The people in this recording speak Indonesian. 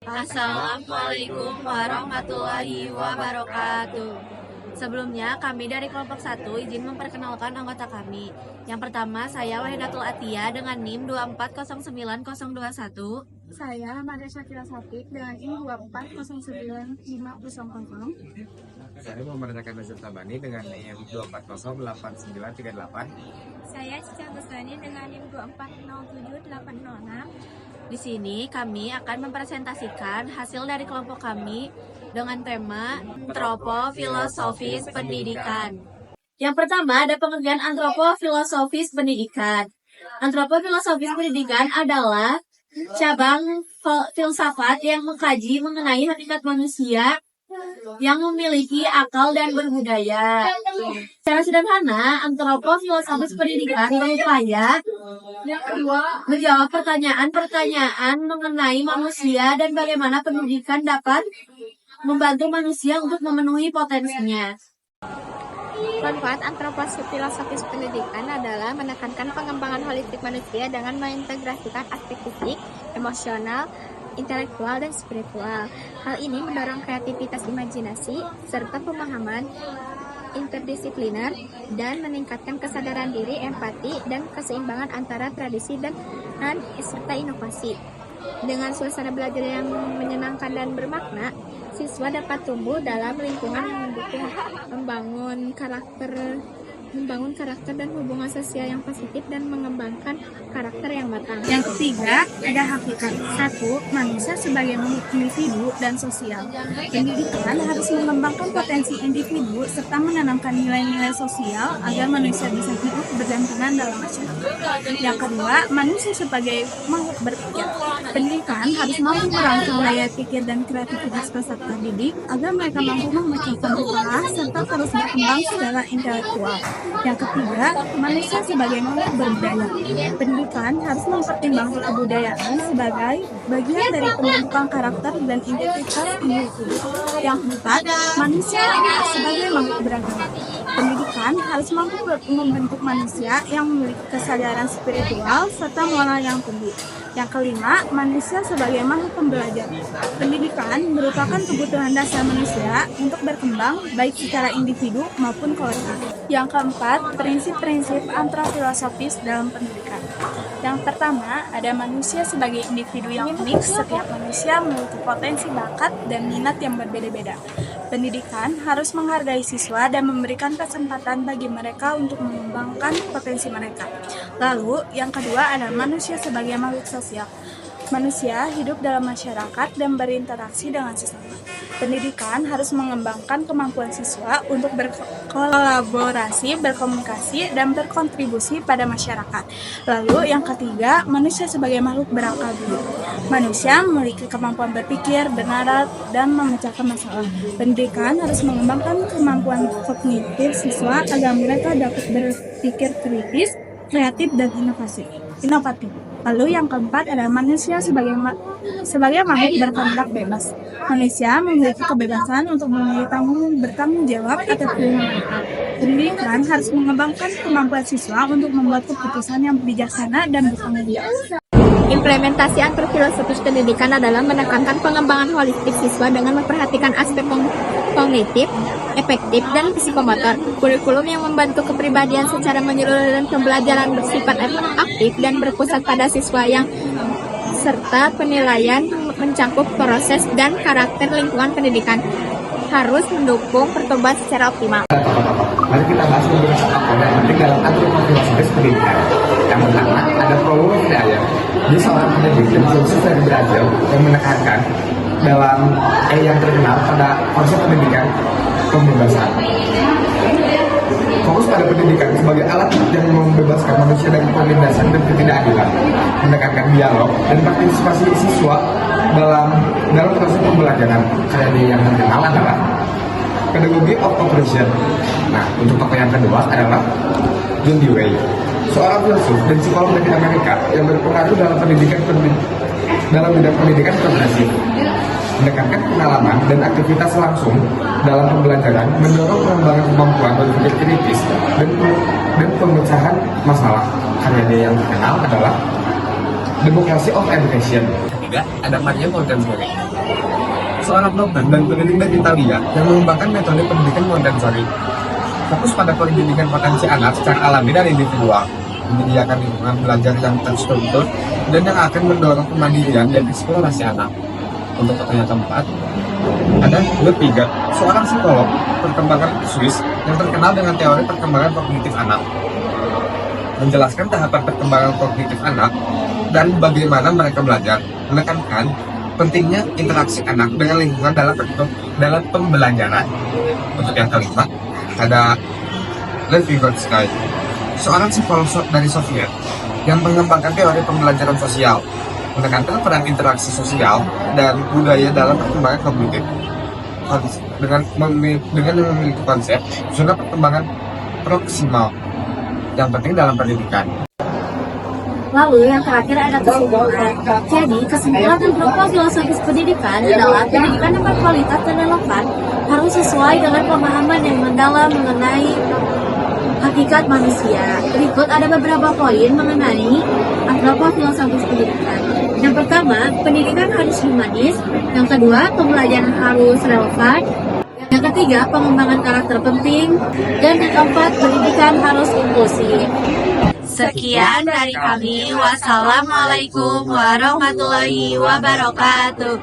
Assalamualaikum warahmatullahi wabarakatuh. Sebelumnya, kami dari kelompok 1 izin memperkenalkan anggota kami. Yang pertama, saya Wahidatul Atia dengan NIM 2409021. Saya Maria Syakira Satik dengan NIM 2409500. Saya Muhammad Nazar Tabani dengan NIM 2408938. Saya Cica Gusani dengan NIM 2407806. Di sini kami akan mempresentasikan hasil dari kelompok kami dengan tema Antropofilosofis Pendidikan. Yang pertama ada pengertian antropofilosofis pendidikan. Antropofilosofis pendidikan adalah cabang filsafat yang mengkaji mengenai hakikat manusia yang memiliki akal dan berbudaya. Secara sederhana, antropofilosofis pendidikan berupaya menjawab pertanyaan-pertanyaan mengenai manusia dan bagaimana pendidikan dapat membantu manusia untuk memenuhi potensinya. Manfaat antropofilosofis pendidikan adalah menekankan pengembangan holistik manusia dengan mengintegrasikan aspek fisik, emosional, intelektual, dan spiritual. Hal ini mendorong kreativitas imajinasi serta pemahaman interdisipliner dan meningkatkan kesadaran diri, empati, dan keseimbangan antara tradisi dan serta inovasi. Dengan suasana belajar yang menyenangkan dan bermakna, siswa dapat tumbuh dalam lingkungan yang mendukung membangun karakter dan hubungan sosial yang positif dan mengembangkan karakter yang matang. Yang ketiga, ada hakikat. 1. Manusia sebagai individu dan sosial. Pendidikan harus mengembangkan potensi individu serta menanamkan nilai-nilai sosial agar manusia bisa hidup berdampingan dalam masyarakat. Yang kedua, manusia sebagai makhluk berpikir. Pendidikan harus mampu merangsang daya pikir dan kreativitas peserta didik agar mereka mampu memecahkan masalah serta terus berkembang secara intelektual. Yang ketiga, manusia sebagai makhluk berbudaya. Pendidikan harus mempertimbangkan kebudayaan sebagai bagian dari pembentukan karakter dan identitas individu. Yang keempat, manusia sebagai makhluk beragama. Pendidikan harus mampu membentuk manusia yang memiliki kesadaran spiritual serta moral yang tinggi. Yang kelima, manusia sebagai makhluk pembelajar. Pendidikan merupakan kebutuhan dasar manusia untuk berkembang baik secara individu maupun kolektif. Yang keempat, prinsip-prinsip antropofilosofis dalam pendidikan. Yang pertama, ada manusia sebagai individu yang unik. Setiap manusia memiliki potensi bakat dan minat yang berbeda-beda. Pendidikan harus menghargai siswa dan memberikan kesempatan bagi mereka untuk mengembangkan potensi mereka. Lalu, yang kedua adalah manusia sebagai makhluk sosial. Manusia hidup dalam masyarakat dan berinteraksi dengan sesama. Pendidikan harus mengembangkan kemampuan siswa untuk berkolaborasi, berkomunikasi, dan berkontribusi pada masyarakat. Lalu, yang ketiga, manusia sebagai makhluk berakal budi. Manusia memiliki kemampuan berpikir, bernalar, dan memecahkan masalah. Pendidikan harus mengembangkan kemampuan kognitif siswa agar mereka dapat berpikir kritis, kreatif, dan inovatif. Lalu yang keempat adalah manusia sebagai makhluk berkehendak bebas. Manusia memiliki kebebasan untuk memilih bertanggung jawab atas pilihan mereka. Pendidikan harus mengembangkan kemampuan siswa untuk membuat keputusan yang bijaksana dan bertanggung jawab. Implementasi antropofilosofis pendidikan adalah menekankan pengembangan holistik siswa dengan memperhatikan aspek kognitif, efektif, dan psikomotor. Kurikulum yang membantu kepribadian secara menyeluruh dan pembelajaran bersifat aktif dan berpusat pada siswa yang serta penilaian mencakup proses dan karakter lingkungan pendidikan harus mendukung pertumbuhan secara optimal. Mari kita bahas beberapa komponen penting dalam antropofilosofis pendidikan. Yang pertama ada Paulo Freire. Dia seorang pendidik dan filsuf dari Brazil yang menekankan dalam yang terkenal pada konsep pendidikan pembebasan. Fokus pada pendidikan sebagai alat yang membebaskan manusia dari penindasan dan ketidakadilan, menekankan dialog dan partisipasi siswa dalam proses pembelajaran. Karya dia yang terkenal adalah Pedagogy of Operation. Nah, untuk tokoh yang kedua adalah John Dewey, seorang filsuf dan psikolog dari Amerika yang berpengaruh dalam bidang pendidikan progresif. Menekankan pengalaman dan aktivitas langsung dalam pembelajaran, mendorong pengembangan kemampuan berpikir kritis dan pemecahan masalah. Karya dia yang terkenal adalah Democracy of Education. ketiga, ada Maria Montessori, seorang dokter dan peneliti dari Italia yang mengembangkan metode pendidikan Montessori. Fokus pada pendidikan potensi anak secara alami dan individual, menyediakan lingkungan belajar yang terstruktur dan yang akan mendorong kemandirian dan eksplorasi anak. Untuk pertanyaan keempat, ada Lepiger, seorang psikolog perkembangan Swiss yang terkenal dengan teori perkembangan kognitif anak. Menjelaskan tahapan perkembangan kognitif anak dan bagaimana mereka belajar, menekankan pentingnya interaksi anak dengan lingkungan dalam pembelajaran. Untuk yang kelima, ada Lev Vygotsky, seorang psikolog dari Soviet yang mengembangkan teori pembelajaran sosial, menekankan peran interaksi sosial dan budaya dalam perkembangan kognitif. Dengan memiliki konsep zona perkembangan proksimal yang penting dalam pendidikan. Lalu yang terakhir ada kesimpulan. Jadi kesimpulan dan profil filosofis pendidikan adalah pendidikan yang berkualitas dan relevan harus sesuai dengan pemahaman yang mendalam mengenai hakikat manusia. Berikut ada beberapa poin mengenai antropo filosofis pendidikan. Yang pertama, pendidikan harus humanis. Yang kedua, pembelajaran harus relevan. Yang ketiga, pengembangan karakter penting. Dan yang keempat, pendidikan harus inklusif. Sekian dari kami. Wassalamualaikum warahmatullahi wabarakatuh.